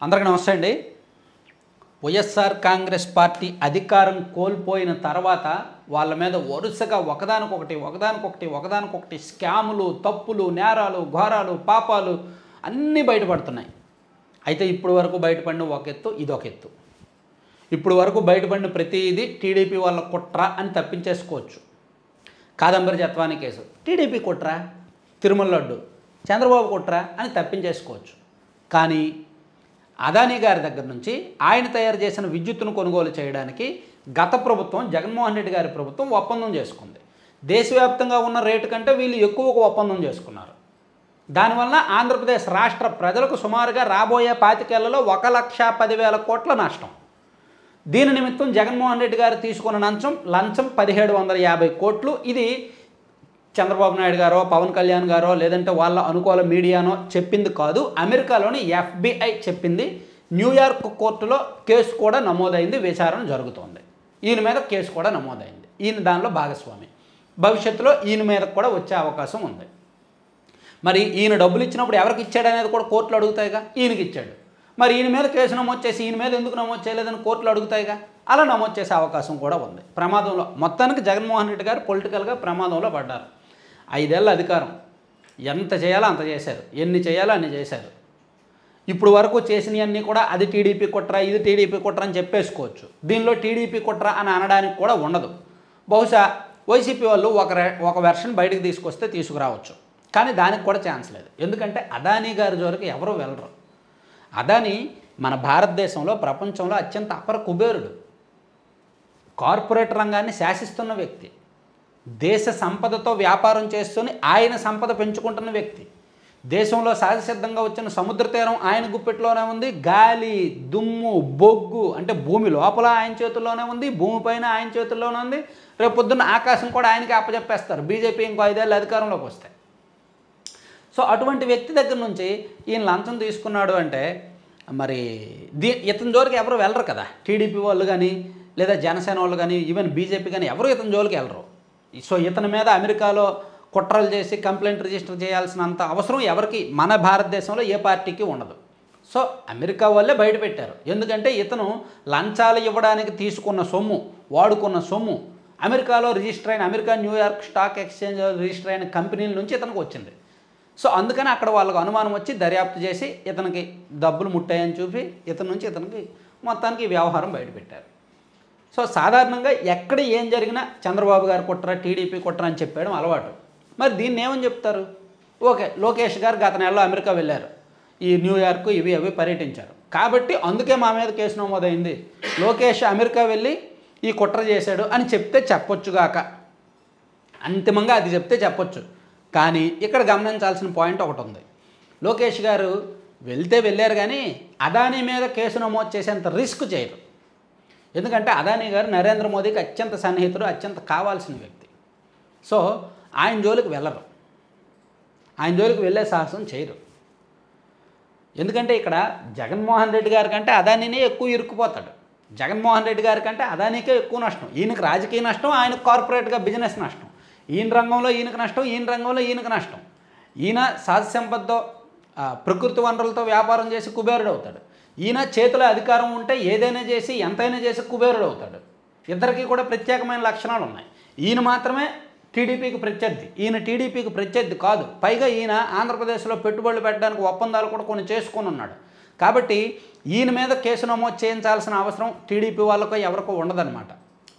అందరికీ నమస్తే అండి. వైఎస్ఆర్ కాంగ్రెస్ పార్టీ అధికారం కోల్పోయిన తర్వాత వాళ్ళ మీద వరుసగా ఒకదానికొకటి స్కాములు, తప్పులు, నేరాలు, ఘోరాలు, పాపాలు అన్నీ బయటపడుతున్నాయి. అయితే ఇప్పుడు వరకు బయటపడిన ఒక ఎత్తు, ఇదొక ఎత్తు. ఇప్పుడు వరకు బయటపడిన ప్రతిదీ టీడీపీ వాళ్ళ కుట్ర అని తప్పించేసుకోవచ్చు. కాదంబరి జత్వాని కేసు టీడీపీ కుట్ర, తిరుమల లడ్డు చంద్రబాబు కుట్ర అని తప్పించేసుకోవచ్చు. కానీ అదానీ గారి దగ్గర నుంచి ఆయన తయారు చేసిన విద్యుత్తును కొనుగోలు చేయడానికి గత ప్రభుత్వం, జగన్మోహన్ రెడ్డి గారి ప్రభుత్వం ఒప్పందం చేసుకుంది. దేశవ్యాప్తంగా ఉన్న రేటు కంటే వీళ్ళు ఎక్కువగా ఒప్పందం చేసుకున్నారు. దానివల్ల ఆంధ్రప్రదేశ్ రాష్ట్ర ప్రజలకు సుమారుగా రాబోయే 25 ఏళ్లలో 1,10,000 కోట్ల నష్టం. దీని నిమిత్తం జగన్మోహన్ రెడ్డి గారు తీసుకున్న లంచం 1750 కోట్లు. ఇది చంద్రబాబు నాయుడు గారో, పవన్ కళ్యాణ్ గారో, లేదంటే వాళ్ళ అనుకూల మీడియానో చెప్పింది కాదు. అమెరికాలోని FBI చెప్పింది. న్యూయార్క్ కోర్టులో కేసు కూడా నమోదైంది, విచారణ జరుగుతోంది. ఈయన మీద కేసు కూడా నమోదైంది. ఈయన దానిలో భాగస్వామి. భవిష్యత్తులో ఈయన మీద కూడా వచ్చే అవకాశం ఉంది. మరి ఈయన డబ్బులు ఇచ్చినప్పుడు ఎవరికి ఇచ్చాడు అనేది కూడా కోర్టులు అడుగుతాయిగా. ఈయనకి ఇచ్చాడు. మరి ఈయన మీద కేసు నమోదు చేసి ఈయన మీద ఎందుకు నమోదు చేయలేదని కోర్టులు అడుగుతాయిగా. అలా నమోదు చేసే అవకాశం కూడా ఉంది. ప్రమాదంలో మొత్తానికి జగన్మోహన్ రెడ్డి గారు పొలిటికల్గా ప్రమాదంలో పడ్డారు. 5 ఏళ్ళ అధికారం, ఎంత చేయాలో అంత చేశారు, ఎన్ని చేయాలో అన్ని చేశారు. ఇప్పుడు వరకు చేసినవన్నీ కూడా అది టీడీపీ కుట్ర, ఇది టీడీపీ కుట్ర అని చెప్పేసుకోవచ్చు. దీనిలో టీడీపీ కుట్ర అని అనడానికి కూడా ఉండదు. బహుశా వైసీపీ వాళ్ళు ఒక వెర్షన్ బయటకు తీసుకొస్తే తీసుకురావచ్చు. కానీ దానికి కూడా ఛాన్స్ లేదు. ఎందుకంటే అదానీ గారి జోలికి ఎవరూ వెళ్ళరు. అదానీ మన భారతదేశంలో, ప్రపంచంలో అత్యంత అపర కుబేరుడు. కార్పొరేట్ రంగాన్ని శాసిస్తున్న వ్యక్తి. దేశ సంపదతో వ్యాపారం చేస్తూనే ఆయన సంపద పెంచుకుంటున్న వ్యక్తి. దేశంలో సహజసిద్ధంగా వచ్చిన సముద్ర తీరం ఆయన గుప్పెట్లోనే ఉంది. గాలి, దుమ్ము, బొగ్గు అంటే భూమి లోపల ఆయన చేతుల్లోనే ఉంది, భూమిపైన ఆయన చేతుల్లోనే ఉంది. రేపు పొద్దున్న ఆకాశం కూడా ఆయనకి అప్పచెప్పేస్తారు బీజేపీ ఇంకో 5 ఏళ్ళు అధికారంలోకి వస్తే. సో అటువంటి వ్యక్తి దగ్గర నుంచి ఈయన లంచం తీసుకున్నాడు అంటే మరి ఇతని జోలికి ఎవరు వెళ్ళరు కదా. టీడీపీ వాళ్ళు కానీ, లేదా జనసేన వాళ్ళు కానీ, ఈవెన్ బీజేపీ కానీ ఎవరు ఇతని జోలికి వెళ్ళరు. సో ఇతని మీద అమెరికాలో కుట్రలు చేసి కంప్లైంట్ రిజిస్టర్ చేయాల్సినంత అవసరం ఎవరికి, మన భారతదేశంలో ఏ పార్టీకి ఉండదు. సో అమెరికా వాళ్ళే బయటపెట్టారు. ఎందుకంటే ఇతను లంచాలు ఇవ్వడానికి తీసుకున్న సొమ్ము, వాడుకున్న సొమ్ము అమెరికాలో రిజిస్టర్ అయిన, America New York stock exchange register అయిన కంపెనీల నుంచి ఇతనికి వచ్చింది. సో అందుకని అక్కడ వాళ్ళకు అనుమానం వచ్చి దర్యాప్తు చేసి ఇతనికి డబ్బులు ముట్టాయని చూపి ఇతనికి మొత్తానికి ఈ వ్యవహారం బయటపెట్టారు. సో సాధారణంగా ఎక్కడ ఏం జరిగినా చంద్రబాబు గారు కుట్ర, టీడీపీ కుట్ర అని చెప్పేయడం అలవాటు. మరి దీన్ని ఏమని చెప్తారు? ఓకే, లోకేష్ గారు గత నెలలో అమెరికా వెళ్ళారు, ఈ న్యూయార్క్ ఇవి పర్యటించారు కాబట్టి అందుకే మా మీద కేసు నమోదైంది, లోకేష్ అమెరికా వెళ్ళి ఈ కుట్ర చేశాడు అని చెప్తే చెప్పొచ్చుగాక. అంతిమంగా అది చెప్తే చెప్పొచ్చు. కానీ ఇక్కడ గమనించాల్సిన పాయింట్ ఒకటి ఉంది. లోకేష్ గారు వెళ్ళారు కానీ అదానీ మీద కేసు నమోదు చేసేంత రిస్క్ చేయరు. ఎందుకంటే అదానీ గారు నరేంద్ర మోదీకి అత్యంత సన్నిహితుడు, అత్యంత కావాల్సిన వ్యక్తి. సో ఆయన జోలికి వెళ్ళరు, ఆయన జోలికి వెళ్ళే సాహసం చేయరు. ఎందుకంటే ఇక్కడ జగన్మోహన్ రెడ్డి గారి కంటే అదానీనే ఎక్కువ ఇరుక్కుపోతాడు. జగన్మోహన్ రెడ్డి గారి కంటే అదానీకే ఎక్కువ నష్టం. ఈయనకు రాజకీయ నష్టం, ఆయనకు కార్పొరేట్గా బిజినెస్ నష్టం. ఈయన రంగంలో ఈయనకు నష్టం, ఈయన రంగంలో ఈయనకు నష్టం. ఈయన సహజ సంపదతో, ప్రకృతి వనరులతో వ్యాపారం చేసి కుబేరుడు అవుతాడు. ఈయన చేతిలో అధికారం ఉంటే ఏదైనా చేసి ఎంతైనా చేసి కుబేరుడు అవుతాడు. ఇద్దరికీ కూడా ప్రత్యేకమైన లక్షణాలు ఉన్నాయి. ఈయన మాత్రమే టీడీపీకి ప్రత్యర్థి, ఈయన టీడీపీకి ప్రత్యర్థి కాదు. పైగా ఈయన ఆంధ్రప్రదేశ్లో పెట్టుబడులు పెట్టడానికి ఒప్పందాలు కూడా కొన్ని చేసుకొని ఉన్నాడు. కాబట్టి ఈయన మీద కేసు నమోదు చేయించాల్సిన అవసరం టీడీపీ వాళ్ళకో ఎవరికో ఉండదన్నమాట.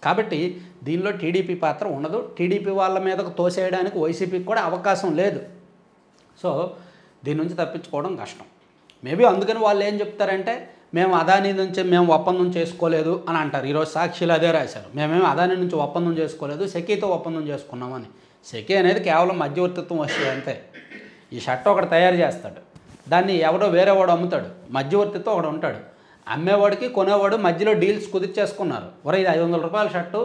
కాబట్టి దీనిలో టీడీపీ పాత్ర ఉండదు. టీడీపీ వాళ్ళ మీదకు తోసేయడానికి వైసీపీకి కూడా అవకాశం లేదు. సో దీని నుంచి తప్పించుకోవడం కష్టం. మేబీ అందుకని వాళ్ళు ఏం చెప్తారంటే మేము అదానీ నుంచి ఒప్పందం చేసుకోలేదు అని అంటారు. ఈరోజు సాక్షిలు అదే రాశారు, మేమేమి అదానీ నుంచి ఒప్పందం చేసుకోలేదు, సెకీతో ఒప్పందం చేసుకున్నామని. సెకీ అనేది కేవలం మధ్యవర్తిత్వం వస్తుంది అంతే. ఈ షర్ట్ ఒకటి తయారు చేస్తాడు, దాన్ని ఎవడో వేరేవాడు అమ్ముతాడు, మధ్యవర్తిత్వం ఒకడు ఉంటాడు. అమ్మేవాడికి కొనేవాడు మధ్యలో డీల్స్ కుదిర్చేసుకున్నారు. ఒరే ఇది 500 రూపాయల షర్టు,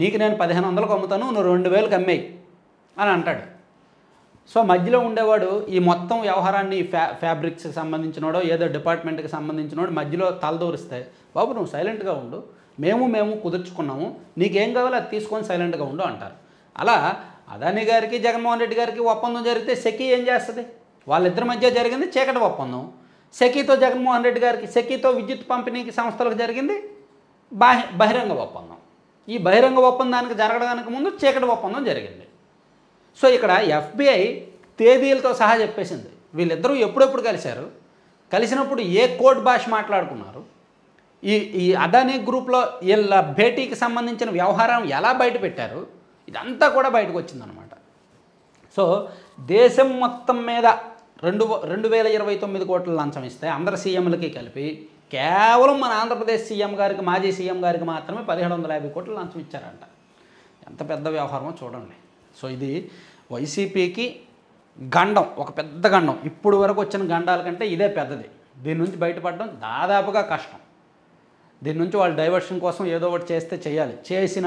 నీకు నేను 1500కు అమ్ముతాను, నువ్వు 2000కి అమ్మేయి అని అంటాడు. సో మధ్యలో ఉండేవాడు ఈ మొత్తం వ్యవహారాన్ని ఫ్యాబ్రిక్స్కి సంబంధించినోడో ఏదో డిపార్ట్మెంట్కి సంబంధించినోడు మధ్యలో తలదూరిస్తే, బాబు నువ్వు సైలెంట్గా ఉండు, మేము కుదుర్చుకున్నాము, నీకేం కావాలో అది తీసుకొని సైలెంట్గా ఉండు అంటారు. అలా అదానీ గారికి జగన్మోహన్ రెడ్డి గారికి ఒప్పందం జరిగితే సెకీ ఏం చేస్తుంది? వాళ్ళిద్దరి మధ్య జరిగింది చీకటి ఒప్పందం. సెకీతో జగన్మోహన్ రెడ్డి గారికి, సెకీతో విద్యుత్ పంపిణీకి సంస్థలకు జరిగింది బహిరంగ ఒప్పందం. ఈ బహిరంగ ఒప్పందానికి జరగడానికి ముందు చీకటి ఒప్పందం జరిగింది. సో ఇక్కడ ఎఫ్బిఐ తేదీలతో సహా చెప్పేసింది వీళ్ళిద్దరూ ఎప్పుడెప్పుడు కలిశారు, కలిసినప్పుడు ఏ కోడ్ భాష మాట్లాడుకున్నారు, ఈ అదానీ గ్రూప్లో వీళ్ళ భేటీకి సంబంధించిన వ్యవహారం ఎలా బయట పెట్టారు, ఇదంతా కూడా బయటకు వచ్చిందనమాట. సో దేశం మొత్తం మీద 2029 కోట్ల లంచం ఇస్తే అందరు సీఎంలకి కలిపి కేవలం మన ఆంధ్రప్రదేశ్ సీఎం గారికి, మాజీ సీఎం గారికి మాత్రమే 1750 కోట్ల లంచం ఇచ్చారంట. ఎంత పెద్ద వ్యవహారమో చూడండి. సో ఇది వైసీపీకి గండం, ఒక పెద్ద గండం. ఇప్పుడు వరకు వచ్చిన గండాల కంటే ఇదే పెద్దది. దీని నుంచి బయటపడడం దాదాపుగా కష్టం. దీని నుంచి వాళ్ళు డైవర్షన్ కోసం ఏదో ఒకటి చేస్తే చేయాలి, చేసిన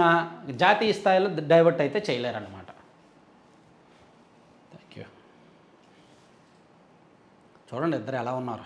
జాతీయ స్థాయిలో డైవర్ట్ అయితే చేయలేరన్నమాట. Thank you. చూడండి ఇద్దరు ఎలా ఉన్నారు.